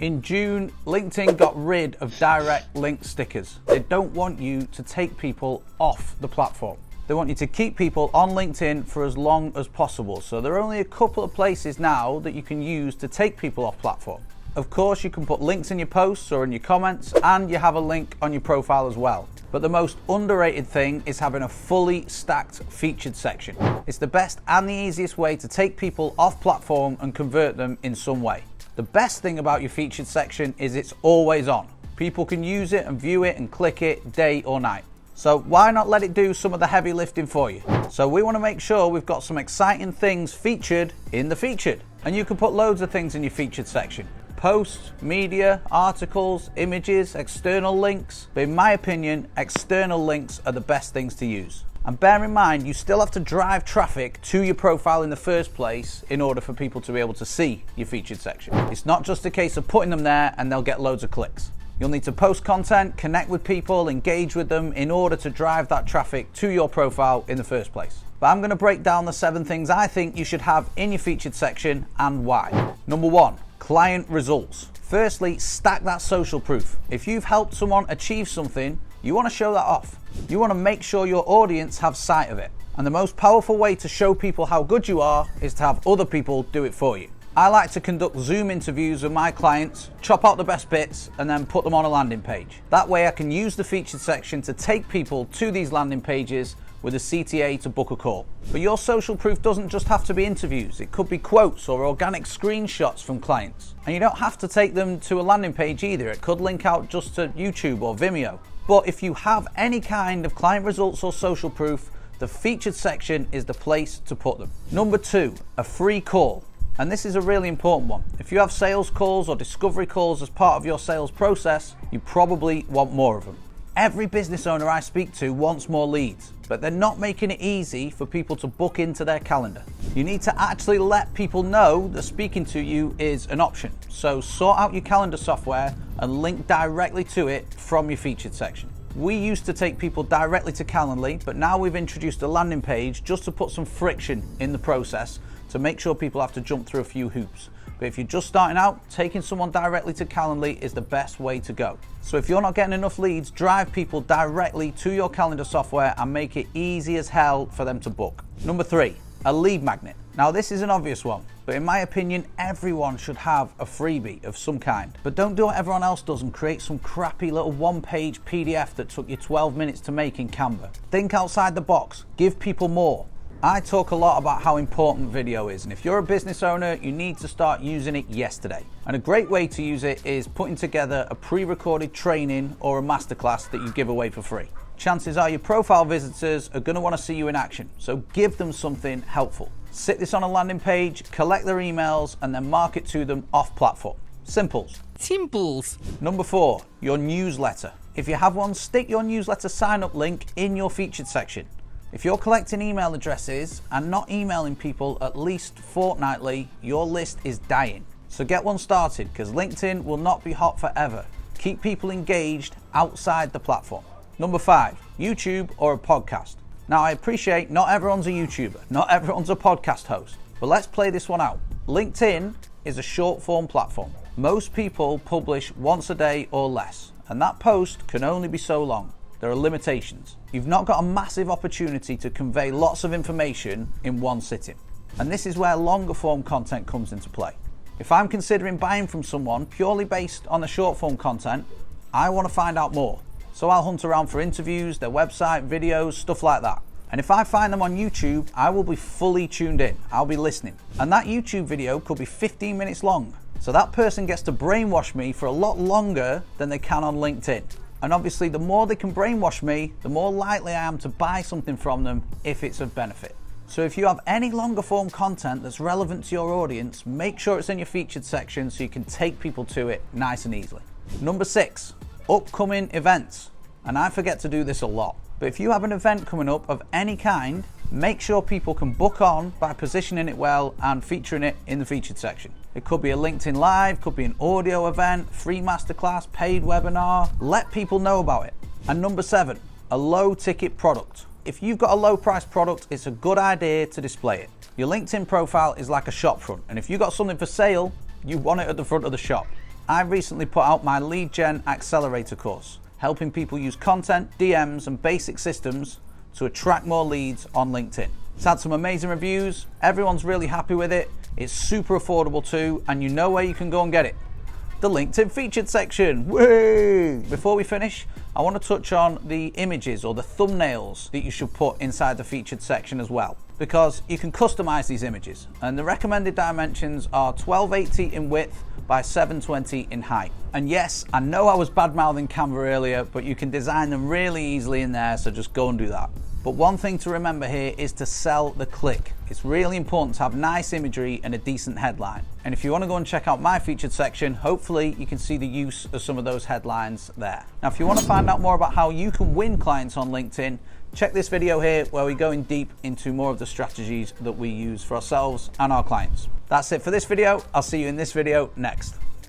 In June, LinkedIn got rid of direct link stickers. They don't want you to take people off the platform. They want you to keep people on LinkedIn for as long as possible. So there are only a couple of places now that you can use to take people off platform. Of course, you can put links in your posts or in your comments, and you have a link on your profile as well. But the most underrated thing is having a fully stacked featured section. It's the best and the easiest way to take people off platform and convert them in some way. The best thing about your featured section is it's always on. People can use it and view it and click it day or night. So why not let it do some of the heavy lifting for you? So we want to make sure we've got some exciting things featured in the featured. And you can put loads of things in your featured section. Posts, media, articles, images, external links. But in my opinion, external links are the best things to use. And bear in mind, you still have to drive traffic to your profile in the first place in order for people to be able to see your featured section. It's not just a case of putting them there and they'll get loads of clicks. You'll need to post content, connect with people, engage with them in order to drive that traffic to your profile in the first place. But I'm going to break down the 7 things I think you should have in your featured section and why. Number 1, client results. Firstly, stack that social proof. If you've helped someone achieve something, you want to show that off. You want to make sure your audience have sight of it. And the most powerful way to show people how good you are is to have other people do it for you. I like to conduct Zoom interviews with my clients, chop out the best bits, and then put them on a landing page. That way I can use the featured section to take people to these landing pages with a CTA to book a call. But your social proof doesn't just have to be interviews. It could be quotes or organic screenshots from clients. And you don't have to take them to a landing page either. It could link out just to YouTube or Vimeo. But if you have any kind of client results or social proof, the featured section is the place to put them. Number 2, a free call. And this is a really important one. If you have sales calls or discovery calls as part of your sales process, you probably want more of them. Every business owner I speak to wants more leads, but they're not making it easy for people to book into their calendar. You need to actually let people know that speaking to you is an option. So sort out your calendar software and link directly to it from your featured section. We used to take people directly to Calendly, but now we've introduced a landing page just to put some friction in the process to make sure people have to jump through a few hoops. But if you're just starting out, taking someone directly to Calendly is the best way to go. So if you're not getting enough leads, drive people directly to your calendar software and make it easy as hell for them to book. Number 3, a lead magnet. Now this is an obvious one, but in my opinion, everyone should have a freebie of some kind. But don't do what everyone else does and create some crappy little 1-page PDF that took you 12 minutes to make in Canva. Think outside the box, give people more. I talk a lot about how important video is, and if you're a business owner, you need to start using it yesterday. And a great way to use it is putting together a pre-recorded training or a masterclass that you give away for free. Chances are your profile visitors are going to want to see you in action, so give them something helpful. Sit this on a landing page, collect their emails, and then market to them off platform. Simples. Number 4, your newsletter. If you have one, stick your newsletter sign-up link in your featured section. If you're collecting email addresses and not emailing people at least fortnightly, your list is dying. So get one started, because LinkedIn will not be hot forever. Keep people engaged outside the platform. Number 5, YouTube or a podcast. Now I appreciate not everyone's a YouTuber, not everyone's a podcast host, but let's play this one out. LinkedIn is a short form platform. Most people publish once a day or less, and that post can only be so long. There are limitations. You've not got a massive opportunity to convey lots of information in one sitting. And this is where longer form content comes into play. If I'm considering buying from someone purely based on the short form content, I want to find out more. So I'll hunt around for interviews, their website, videos, stuff like that. And if I find them on YouTube, I will be fully tuned in. I'll be listening. And that YouTube video could be 15 minutes long. So that person gets to brainwash me for a lot longer than they can on LinkedIn. And obviously, the more they can brainwash me, the more likely I am to buy something from them if it's of benefit. So if you have any longer form content that's relevant to your audience, make sure it's in your featured section so you can take people to it nice and easily. Number 6, upcoming events. And I forget to do this a lot, but if you have an event coming up of any kind, make sure people can book on by positioning it well and featuring it in the featured section. It could be a LinkedIn Live, could be an audio event, free masterclass, paid webinar. Let people know about it. And number 7, a low ticket product. If you've got a low price product, it's a good idea to display it. Your LinkedIn profile is like a shop front, and if you've got something for sale, you want it at the front of the shop. I recently put out my Lead Gen Accelerator course, helping people use content, DMs, and basic systems to attract more leads on LinkedIn. It's had some amazing reviews, everyone's really happy with it, it's super affordable too, and you know where you can go and get it. The LinkedIn featured section. Whee! Before we finish, I want to touch on the images or the thumbnails that you should put inside the featured section as well, because you can customize these images, and the recommended dimensions are 1280 in width by 720 in height. And yes, I know I was bad-mouthing Canva earlier, but you can design them really easily in there, so just go and do that. But one thing to remember here is to sell the click. It's really important to have nice imagery and a decent headline. And if you want to go and check out my featured section, hopefully you can see the use of some of those headlines there. Now, if you want to find out more about how you can win clients on LinkedIn, check this video here where we go in deep into more of the strategies that we use for ourselves and our clients. That's it for this video. I'll see you in this video next.